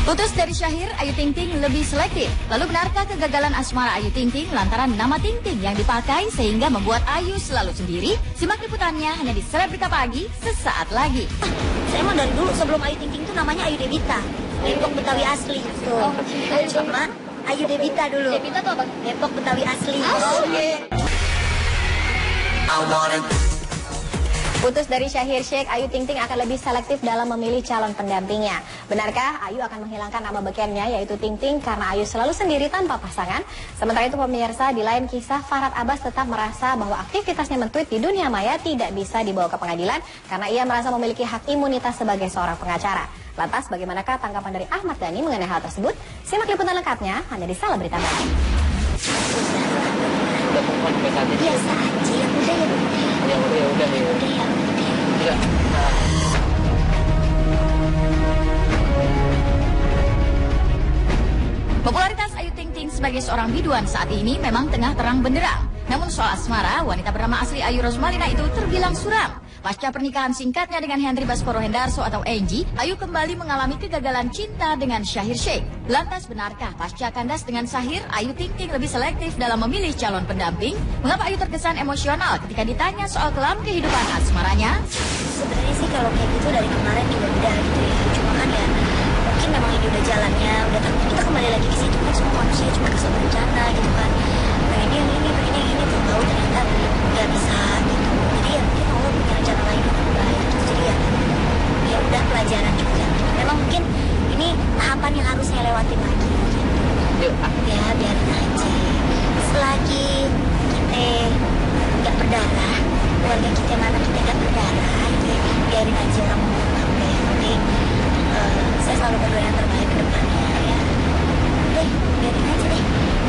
Putus dari Syahir, Ayu Ting Ting lebih selektif. Lalu benarkah kegagalan asmara Ayu Ting Ting lantaran nama Ting Ting yang dipakai sehingga membuat Ayu selalu sendiri? Simak liputannya hanya di Selebrita Pagi sesaat lagi. Saya emang dari dulu sebelum Ayu Ting Ting itu namanya Ayu Debita. Depok Betawi asli. Tuh. Cuma Ayu Debita dulu. Debita tuh apa? Depok Betawi asli. Putus dari Syahir Sheikh, Ayu Ting Ting akan lebih selektif dalam memilih calon pendampingnya. Benarkah Ayu akan menghilangkan nama bekennya yaitu Ting Ting karena Ayu selalu sendiri tanpa pasangan? Sementara itu pemirsa, di lain kisah, Farhad Abbas tetap merasa bahwa aktivitasnya men-tweet di dunia maya tidak bisa dibawa ke pengadilan karena ia merasa memiliki hak imunitas sebagai seorang pengacara. Lantas bagaimanakah tanggapan dari Ahmad Dhani mengenai hal tersebut? Simak liputan lengkapnya hanya di Selebrita Pagi. Biasa aja, udah ya. Popularitas Ayu Ting Ting sebagai seorang biduan saat ini memang tengah terang benderang. Namun soal asmara, wanita bernama asli Ayu Rosmalina itu terbilang suram. Pasca pernikahan singkatnya dengan Henry Baskoro Hendarso atau Enji, Ayu kembali mengalami kegagalan cinta dengan Syahir Sheikh. Lantas benarkah pasca kandas dengan Syahir, Ayu Ting Ting lebih selektif dalam memilih calon pendamping? Mengapa Ayu terkesan emosional ketika ditanya soal kelam kehidupan asmaranya? Sebenarnya sih kalau kayak gitu dari kemarin juga udah gitu ya. Cuma kan ya mungkin memang ini udah jalannya, udah takut kita kembali lagi ke situ kan, semua manusia cuma kesal berencana gitu kan. Pengennya yang ini, pengennya yang ini, tahu ternyata nggak bisa gitu. Jadi ya mungkin Allah punya rencana lain yang lebih baik. Terus jadi ya udah pelajaran juga. Memang mungkin ini tahapan yang harus saya lewatin lagi. Gitu. Ya biarin aja. Selagi kita nggak berdarah, keluarga kita mana kita nggak berdarah, gitu ya, biarin aja kamu sampai nanti. Saya selalu berdoa yang terbaik ke depannya ya. Deh, biarin aja deh.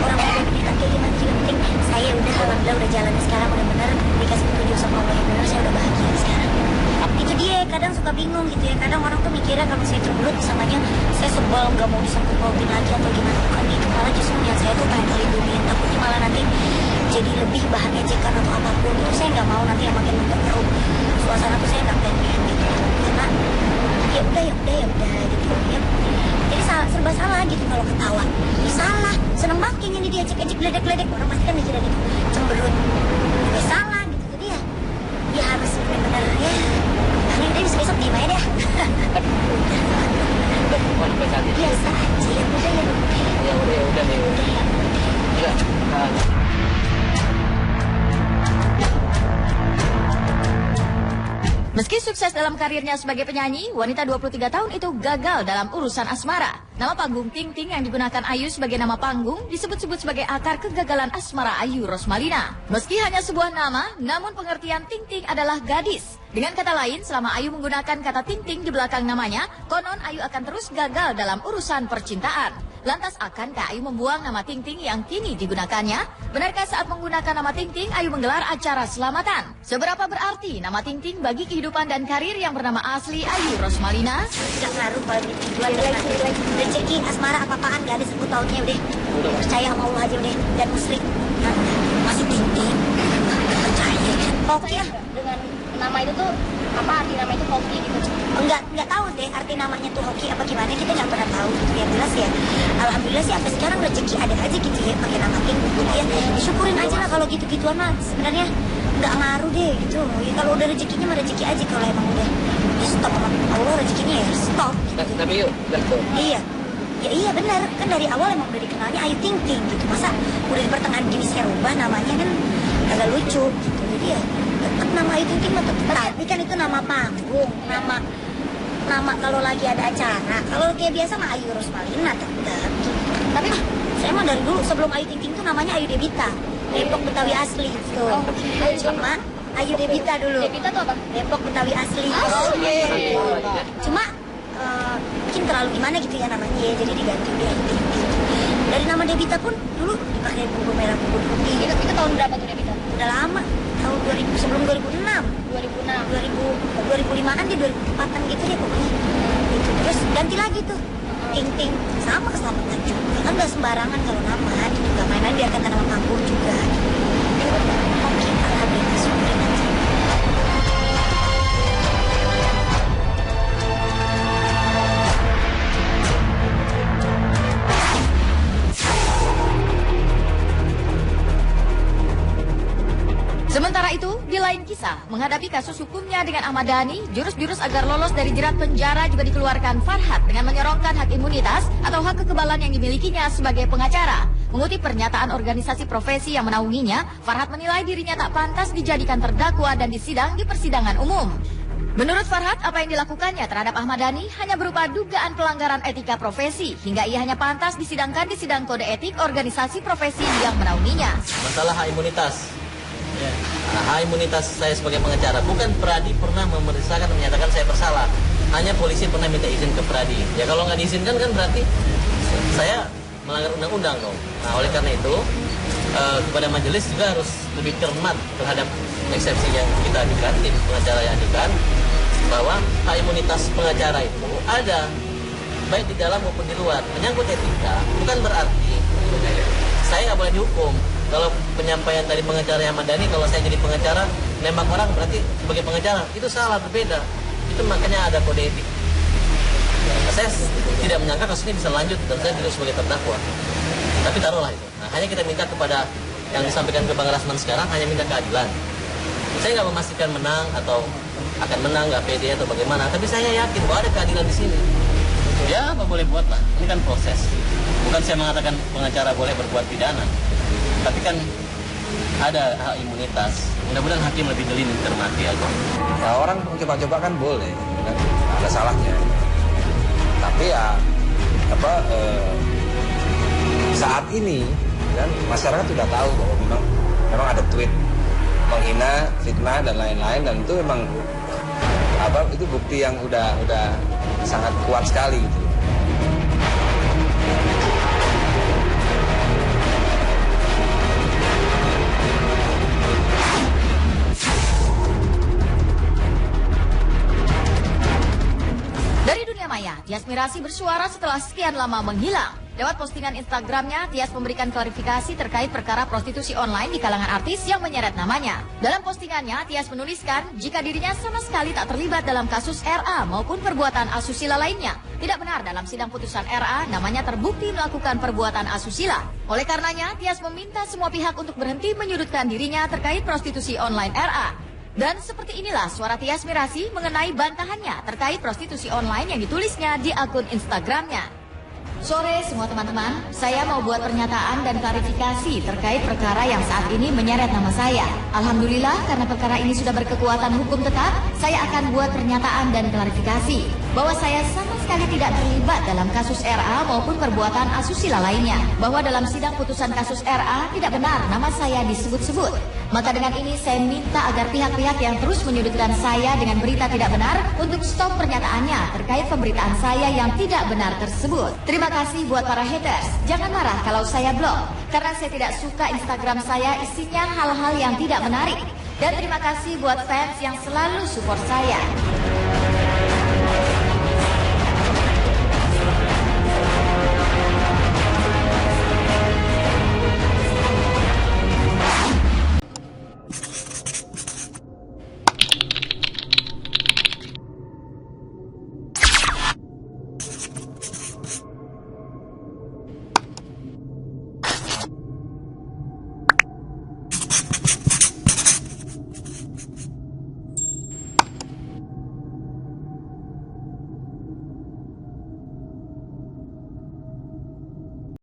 Orang mau pernikahan kayak gimana juga penting. Saya udah alhamdulillah udah jalannya sekarang benar-benar dikasih petunjuk sama Allah yang benar, saya udah bahagia sekarang. Itu dia kadang suka bingung gitu ya. Kadang orang tuh mikirnya kalau saya cemberut samanya saya sebel nggak mau disangkut pautin lagi atau gimana. Bukan gitu, malah justru niat saya tuh pengen melindungi. Takutnya malah nanti jadi lebih bahan ejekan atau apapun. Itu saya nggak mau nanti yang makin memperkeruh suasana tuh saya nggak pengen gitu. Karena ya udah gitu ya. Jadi serba salah gitu kalau ketawa. Ya salah, seneng banget kayaknya nih diajak-ajak geledek-geledek. Orang pasti kan mikirnya gitu, cemberut. Ya salah gitu. Jadi ya harus benar-benar ya. Karena udah besok diem aja deh. Biasa aja ya udah. Meski sukses dalam karirnya sebagai penyanyi, wanita 23 tahun itu gagal dalam urusan asmara. Nama panggung Ting Ting yang digunakan Ayu sebagai nama panggung disebut-sebut sebagai akar kegagalan asmara Ayu Rosmalina. Meski hanya sebuah nama, namun pengertian Ting Ting adalah gadis. Dengan kata lain, selama Ayu menggunakan kata Ting Ting di belakang namanya, konon Ayu akan terus gagal dalam urusan percintaan. Lantas akankah Ayu membuang nama Ting Ting yang kini digunakannya? Benarkah saat menggunakan nama Ting Ting, Ayu menggelar acara selamatan? Seberapa berarti nama Ting Ting bagi kehidupan dan karir yang bernama asli Ayu Rosmalina? Gak ngaruh kalau dijual rezeki asmara apa-apaan gak ada sebut tahunnya udah. Percaya sama Allah aja udah dan muslim. Masih Ting Ting. Percaya kan? Oke Dengan nama itu tuh apa arti nama itu hoki gitu? Enggak tahu deh arti namanya tuh hoki apa gimana, kita nggak pernah tahu gitu. Yang jelas ya alhamdulillah sih sampai sekarang rezeki ada aja gitu ya pakai nama Ting gitu ya. Disyukurin aja lah kalau gitu-gituan mah sebenarnya nggak ngaruh deh gitu ya. Kalau udah rezekinya mah rezeki aja, kalau emang udah di stop sama Allah rezekinya ya stop gitu. Tapi yuk betul. Iya benar kan dari awal emang udah dikenalnya Ayu Ting Ting gitu, masa udah di pertengahan gini saya rubah namanya kan agak lucu gitu. Jadi ya tetap nama Ayu Ting Ting mah tetap, tapi kan itu nama panggung, nama kalau lagi ada acara. Kalau kayak biasa mah Ayu Rosmalina tetap gitu. Tapi saya emang dari dulu sebelum Ayu Ting Ting tuh namanya Ayu Debita. Depok Betawi asli gitu. Cuma Ayu Debita dulu. Debita tuh apa? Depok Betawi asli. Cuma mungkin terlalu gimana gitu ya namanya ya, jadi diganti udah Ayu Ting Ting. Dari nama Debita pun dulu dipakai bubur merah bubur putih. Itu tahun berapa tuh Debita? Udah lama, tahun 2000 sebelum 2006. 2005-an dia 2004-an gitu deh pokoknya. Gitu. Terus ganti lagi tuh. Ting Ting sama keselamatan juga. Kan gak sembarangan kalau nama gitu. Gak mainan biar kata nama panggung juga. Oke, alhamdulillah syukurin aja. lain kisah, menghadapi kasus hukumnya dengan Ahmad Dhani, jurus-jurus agar lolos dari jerat penjara juga dikeluarkan Farhat dengan menyorongkan hak imunitas atau hak kekebalan yang dimilikinya sebagai pengacara. Mengutip pernyataan organisasi profesi yang menaunginya, Farhat menilai dirinya tak pantas dijadikan terdakwa dan disidang di persidangan umum. Menurut Farhat, apa yang dilakukannya terhadap Ahmad Dhani hanya berupa dugaan pelanggaran etika profesi, hingga ia hanya pantas disidangkan di sidang kode etik organisasi profesi yang menaunginya. Masalah hak imunitas. Hak imunitas saya sebagai pengacara, bukan Pradi pernah memeriksakan dan menyatakan saya bersalah. Hanya polisi pernah minta izin ke Pradi. Ya kalau nggak diizinkan kan berarti saya melanggar undang-undang dong. Nah oleh karena itu kepada majelis juga harus lebih cermat terhadap eksepsi yang kita ajukan, tim pengacara yang ajukan, bahwa hak imunitas pengacara itu ada baik di dalam maupun di luar. Menyangkut etika bukan berarti saya nggak boleh dihukum. Kalau penyampaian dari pengacara Ahmad Dhani, kalau saya jadi pengacara nembak orang berarti sebagai pengacara, itu salah, berbeda. Itu makanya ada kode etik. Saya tidak menyangka kasus ini bisa lanjut dan saya juga sebagai terdakwa. Tapi taruhlah itu. Nah, hanya kita minta kepada yang disampaikan ke Bang Rasman sekarang, hanya minta keadilan. Saya nggak memastikan menang atau akan menang, nggak pede atau bagaimana. Tapi saya yakin bahwa ada keadilan di sini. Ya, apa boleh buat lah. Ini kan proses. Bukan saya mengatakan pengacara boleh berbuat pidana. Tapi kan ada hak imunitas. Mudah-mudahan hakim lebih jeli mencermati aja. Ya, orang coba-coba kan boleh, kan? Nggak ada salahnya. Tapi ya saat ini kan masyarakat sudah tahu bahwa memang ada tweet menghina, fitnah dan lain-lain, dan itu memang itu bukti yang udah sangat kuat sekali gitu. Dari dunia maya, Tias Mirasih bersuara setelah sekian lama menghilang. Lewat postingan Instagramnya, Tias memberikan klarifikasi terkait perkara prostitusi online di kalangan artis yang menyeret namanya. Dalam postingannya, Tias menuliskan jika dirinya sama sekali tak terlibat dalam kasus RA maupun perbuatan asusila lainnya. Tidak benar dalam sidang putusan RA, namanya terbukti melakukan perbuatan asusila. Oleh karenanya, Tias meminta semua pihak untuk berhenti menyudutkan dirinya terkait prostitusi online RA. Dan seperti inilah suara Tias Mirasih mengenai bantahannya terkait prostitusi online yang ditulisnya di akun Instagramnya. Sore semua teman-teman, saya mau buat pernyataan dan klarifikasi terkait perkara yang saat ini menyeret nama saya. Alhamdulillah karena perkara ini sudah berkekuatan hukum tetap, saya akan buat pernyataan dan klarifikasi bahwa saya sama sekali tidak terlibat dalam kasus RA maupun perbuatan asusila lainnya. Bahwa dalam sidang putusan kasus RA tidak benar nama saya disebut-sebut. Maka dengan ini saya minta agar pihak-pihak yang terus menyudutkan saya dengan berita tidak benar untuk stop pernyataannya terkait pemberitaan saya yang tidak benar tersebut. Terima kasih buat para haters. Jangan marah kalau saya blok, karena saya tidak suka Instagram saya isinya hal-hal yang tidak menarik. Dan terima kasih buat fans yang selalu support saya.